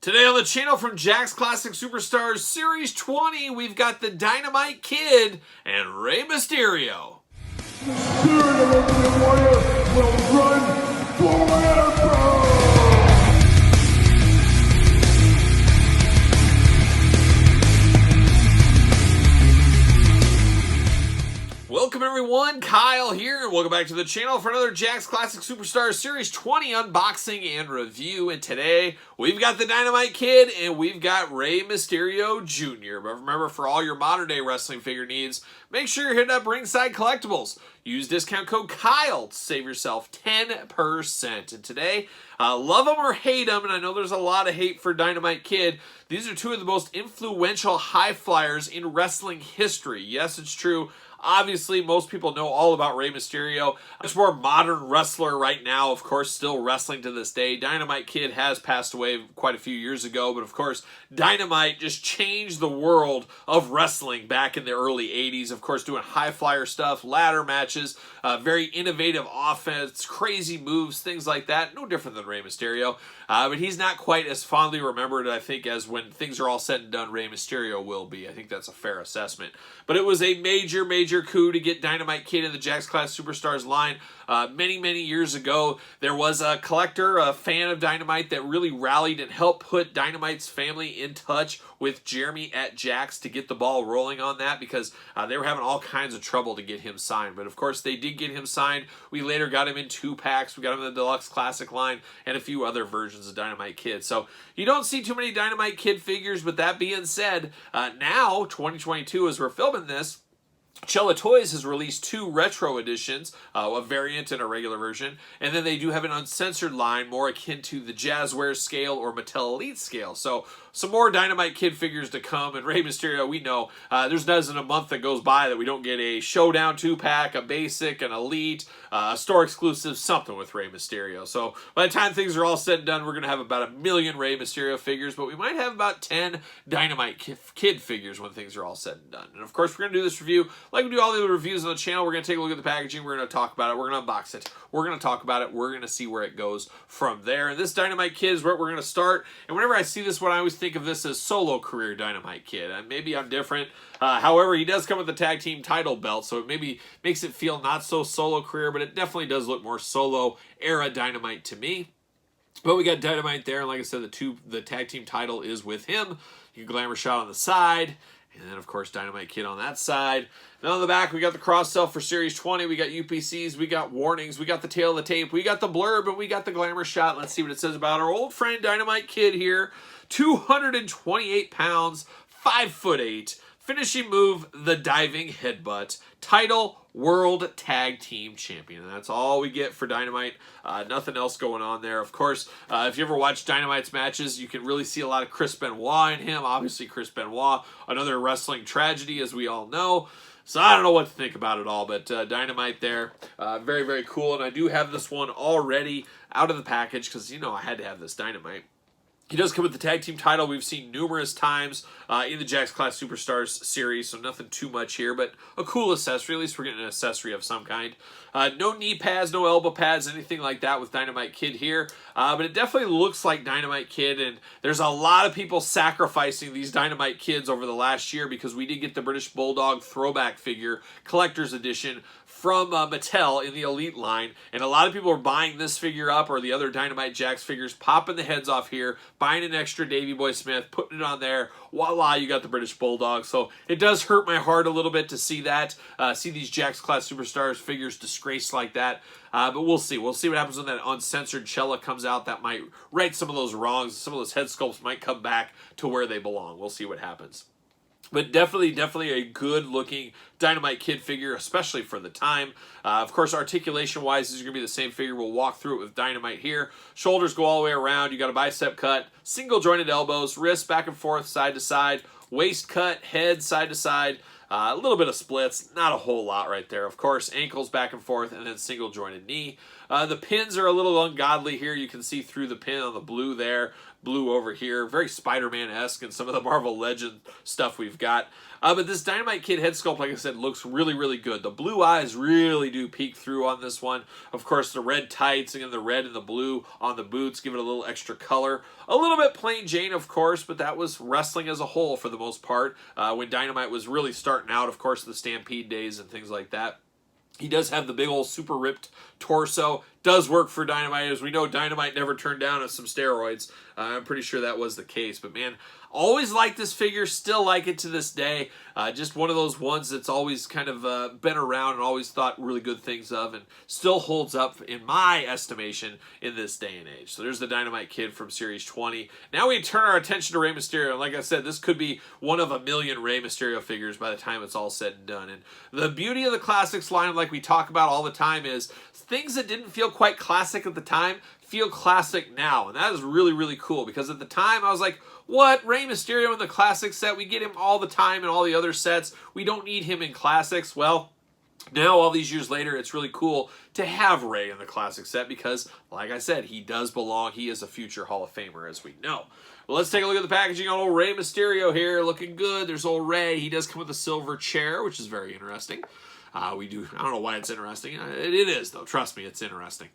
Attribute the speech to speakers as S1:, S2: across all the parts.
S1: Today on the channel from Jack's Classic Superstars Series 20, we've got the Dynamite Kid and Rey Mysterio.
S2: The spirit of Ultimate Warrior will run forever!
S1: Welcome everyone, Kyle here, and welcome back to the channel for another Jack's Classic Superstars Series 20 unboxing and review. And today, we've got the Dynamite Kid and we've got Rey Mysterio Jr. But remember, for all your modern day wrestling figure needs, make sure you're hitting up Ringside Collectibles. Use discount code KYLE to save yourself 10%. And today, love them or hate them, and I know there's a lot of hate for Dynamite Kid, these are two of the most influential high flyers in wrestling history. Yes, it's true. Obviously, most people know all about Rey Mysterio. Much more modern wrestler right now, of course, still wrestling to this day. Dynamite Kid has passed away quite a few years ago, but of course, Dynamite just changed the world of wrestling back in the early 80s. Of course, doing high flyer stuff, ladder matches, very innovative offense, crazy moves, things like that. No different than Rey Mysterio, but he's not quite as fondly remembered, I think, as when things are all said and done, Rey Mysterio will be. I think that's a fair assessment. But it was a major coup to get Dynamite Kid in the Jack's Class Superstars line. Many years ago, there was a collector, a fan of Dynamite, that really rallied and helped put Dynamite's family in touch with Jeremy at Jack's to get the ball rolling on that, because they were having all kinds of trouble to get him signed. But of course, they did get him signed. We later got him in 2-packs. We got him in the Deluxe Classic line and a few other versions of Dynamite Kid. So you don't see too many Dynamite Kid figures, but that being said, now, 2022, as we're filming this, Cella Toys has released 2 retro editions, a variant and a regular version, and then they do have an uncensored line more akin to the Jazzware scale or Mattel Elite scale. So some more Dynamite Kid figures to come, and Rey Mysterio, we know there's doesn't a month that goes by that we don't get a Showdown 2-pack, a Basic, an Elite, a store exclusive, something with Rey Mysterio. So by the time things are all said and done, we're going to have about 1 million Rey Mysterio figures, but we might have about 10 Dynamite Kid figures when things are all said and done. And of course, we're going to do this review like we do all the other reviews on the channel. We're going to take a look at the packaging. We're going to talk about it. We're going to unbox it. We're going to talk about it. We're going to see where it goes from there. And this Dynamite Kid is where we're going to start. And whenever I see this one, I always think of this as solo career Dynamite Kid. And maybe I'm different. However, he does come with the tag team title belt, so it maybe makes it feel not so solo career, but it definitely does look more solo era Dynamite to me. But we got Dynamite there, and like I said, the tag team title is with him. You can glamour shot on the side. And then, of course, Dynamite Kid on that side. And on the back, we got the cross-sell for Series 20. We got UPCs. We got warnings. We got the tail of the tape. We got the blurb, and we got the glamour shot. Let's see what it says about our old friend Dynamite Kid here. 228 pounds, 5'8". Finishing move, the diving headbutt. Title, World Tag Team Champion. And that's all we get for Dynamite. Nothing else going on there. Of course, if you ever watch Dynamite's matches, you can really see a lot of Chris Benoit in him. Obviously, Chris Benoit, another wrestling tragedy, as we all know. So I don't know what to think about it all, but Dynamite there, very cool. And I do have this one already out of the package because, you know, I had to have this Dynamite. He does come with the tag team title. We've seen numerous times in the Jack's Class Superstars series, so nothing too much here, but a cool accessory. At least we're getting an accessory of some kind. No knee pads, no elbow pads, anything like that with Dynamite Kid here. But it definitely looks like Dynamite Kid, and there's a lot of people sacrificing these Dynamite Kids over the last year because we did get the British Bulldog throwback figure, collector's edition, from Mattel in the Elite line, and a lot of people are buying this figure up or the other Dynamite Jax figures, popping the heads off here, buying an extra Davey Boy Smith, putting it on there. Voila, you got the British Bulldog. So it does hurt my heart a little bit to see that, see these Jack's Class Superstars figures disgraced like that. But we'll see. We'll see what happens when that uncensored Cella comes out. That might right some of those wrongs. Some of those head sculpts might come back to where they belong. We'll see what happens. But definitely a good-looking Dynamite Kid figure, especially for the time. Of course, articulation-wise, this is going to be the same figure. We'll walk through it with Dynamite here. Shoulders go all the way around. You got a bicep cut, single-jointed elbows, wrists back and forth, side to side, waist cut, head side to side. A little bit of splits, not a whole lot right there. Of course, ankles back and forth, and then single-jointed knee. The pins are a little ungodly here. You can see through the pin on the blue there. blue over here. Very Spider-Man-esque and some of the Marvel Legend stuff we've got. But this Dynamite Kid head sculpt, like I said, looks really, really good. The blue eyes really do peek through on this one. Of course, the red tights and the red and the blue on the boots give it a little extra color. A little bit plain Jane, of course, but that was wrestling as a whole for the most part. When Dynamite was really starting out, of course, the Stampede days and things like that. He does have the big old super ripped torso. Does work for Dynamite. As we know, Dynamite never turned down on some steroids. I'm pretty sure that was the case. But man, always liked this figure. Still like it to this day. Just one of those ones that's always kind of been around and always thought really good things of. And still holds up, in my estimation, in this day and age. So there's the Dynamite Kid from Series 20. Now we turn our attention to Rey Mysterio. And like I said, this could be one of a million Rey Mysterio figures by the time it's all said and done. And the beauty of the Classics line, like we talk about all the time, is things that didn't feel quite classic at the time feel classic now. And that is really, really cool, because at the time I was like, what? Rey Mysterio in the Classic set? We get him all the time in all the other sets. We don't need him in Classics. Well, now, all these years later, it's really cool to have Rey in the Classic set because, like I said, he does belong. He is a future Hall of Famer, as we know. Well, let's take a look at the packaging on old Rey Mysterio here. Looking good. There's old Rey. He does come with a silver chair, which is very interesting. I don't know why it's interesting. It is, though. Trust me, it's interesting.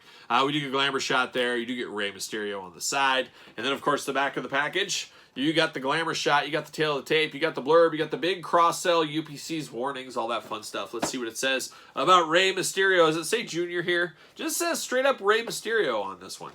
S1: We do get a glamour shot there. You do get Rey Mysterio on the side. And then, of course, the back of the package. You got the glamour shot, you got the tail of the tape, you got the blurb, you got the big cross-sell, UPCs, warnings, all that fun stuff. Let's see what it says about Rey Mysterio. Does it say Junior here? Just says straight up Rey Mysterio on this one.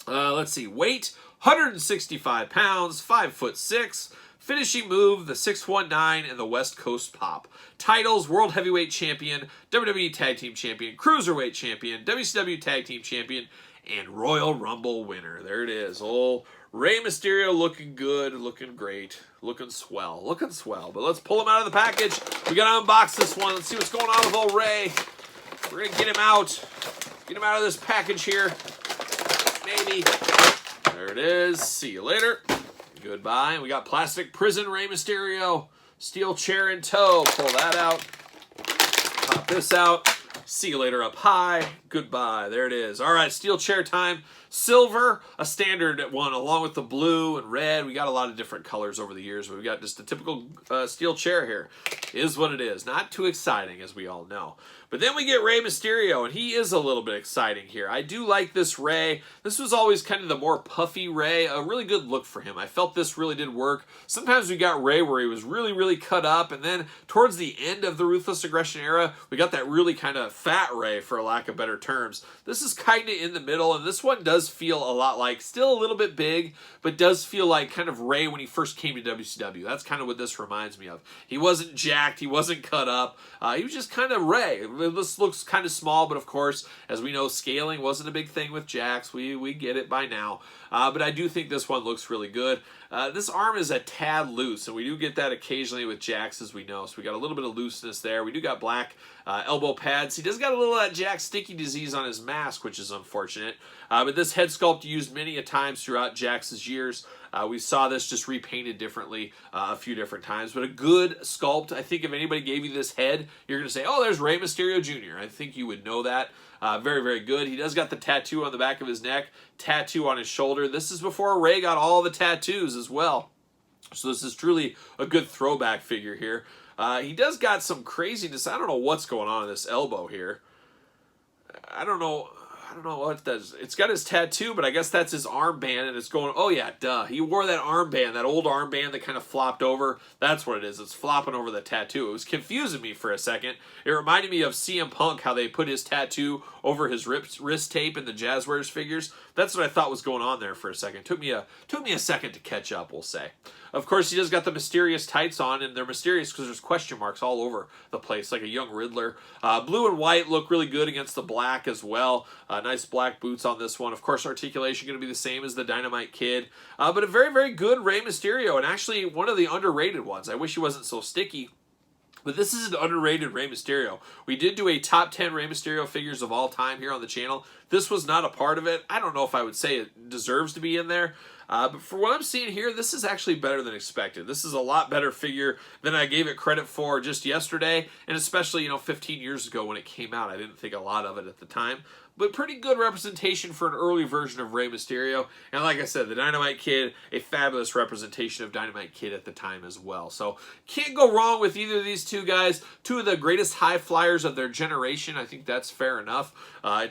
S1: Let's see. Weight, 165 pounds, 5'6". Finishing move, the 619 and the West Coast Pop. Titles, World Heavyweight Champion, WWE Tag Team Champion, Cruiserweight Champion, WCW Tag Team Champion, and Royal Rumble winner. There it is. Old Rey Mysterio looking good, looking great, looking swell, looking swell. But let's pull him out of the package. We got to unbox this one. Let's see what's going on with old Rey. We're going to get him out. Get him out of this package here. Maybe. There it is. See you later. Goodbye. We got plastic prison Rey Mysterio. Steel chair in tow. Pull that out. Pop this out. See you later up high. Goodbye. There it is. All right, steel chair time. Silver, a standard one, along with the blue and red. We got a lot of different colors over the years, but we got just a typical steel chair here. Is what it is. Not too exciting, as we all know. But then we get Rey Mysterio, and he is a little bit exciting here. I do like this Rey. This was always kind of the more puffy Rey. A really good look for him. I felt this really did work. Sometimes we got Rey where he was really, really cut up, and then towards the end of the Ruthless Aggression era, we got that really kind of fat Rey, for lack of better terms. This is kind of in the middle, and this one does feel a lot like, still a little bit big, but does feel like kind of Rey when he first came to WCW. That's kind of what this reminds me of. He wasn't jacked, he wasn't cut up, he was just kind of Rey. This looks kind of small, but of course, as we know, scaling wasn't a big thing with Jax. We get it by now. But I do think this one looks really good. This arm is a tad loose, and we do get that occasionally with Jax, as we know. So we got a little bit of looseness there. We do got black elbow pads. He does got a little of that Jax sticky disease on his mask, which is unfortunate. But this head sculpt used many a times throughout Jax's years. We saw this just repainted differently a few different times, but a good sculpt. I think if anybody gave you this head, you're going to say, oh, there's Rey Mysterio Jr. I think you would know that. Very, very good. He does got the tattoo on the back of his neck, tattoo on his shoulder. This is before Rey got all the tattoos as well. So this is truly a good throwback figure here. He does got some craziness. I don't know what's going on in this elbow here. I don't know what that is. It's got his tattoo, but I guess that's his armband, and it's going, oh yeah, duh. He wore that armband, that old armband that kind of flopped over. That's what it is. It's flopping over the tattoo. It was confusing me for a second. It reminded me of CM Punk, how they put his tattoo over his wrist tape in the Jazzwares figures. That's what I thought was going on there for a second. Took me a second to catch up, we'll say. Of course, he just got the mysterious tights on, and they're mysterious because there's question marks all over the place, like a young Riddler. Blue and white look really good against the black as well. Nice black boots on this one. Of course, articulation going to be the same as the Dynamite Kid. But a very, very good Rey Mysterio, and actually one of the underrated ones. I wish he wasn't so sticky. But this is an underrated Rey Mysterio. We did do a top 10 Rey Mysterio figures of all time here on the channel. This was not a part of it. I don't know if I would say it deserves to be in there. But for what I'm seeing here, this is actually better than expected. This is a lot better figure than I gave it credit for just yesterday. And especially, 15 years ago when it came out. I didn't think a lot of it at the time. but pretty good representation for an early version of Rey Mysterio. And like I said, the Dynamite Kid, a fabulous representation of Dynamite Kid at the time as well. So can't go wrong with either of these two guys. Two of the greatest high flyers of their generation. I think that's fair enough.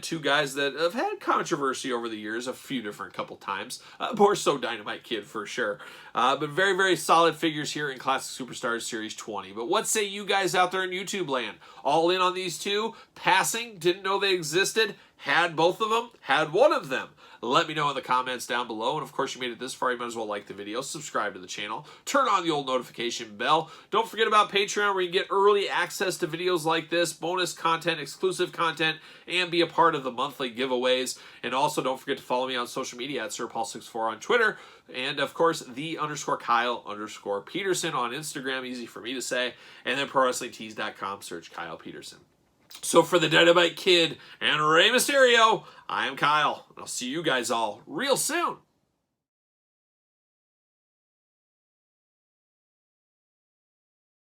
S1: Two guys that have had controversy over the years, a few different couple times. More so Dynamite Kid for sure. But very, very solid figures here in Classic Superstars Series 20. But what say you guys out there in YouTube land? All in on these two? Passing? Didn't know they existed? Had both of them? Had one of them? Let me know in the comments down below. And of course, you made it this far, you might as well like the video, subscribe to the channel, turn on the old notification bell. Don't forget about Patreon, where you get early access to videos like this, bonus content, exclusive content, and be a part of the monthly giveaways. And also, don't forget to follow me on social media at SirPaul64 on Twitter. And of course, _Kyle_Peterson on Instagram, easy for me to say. And then ProWrestlingTees.com, search Kyle Peterson. So for the Dynamite Kid and Rey Mysterio, I am Kyle, and I'll see you guys all real soon.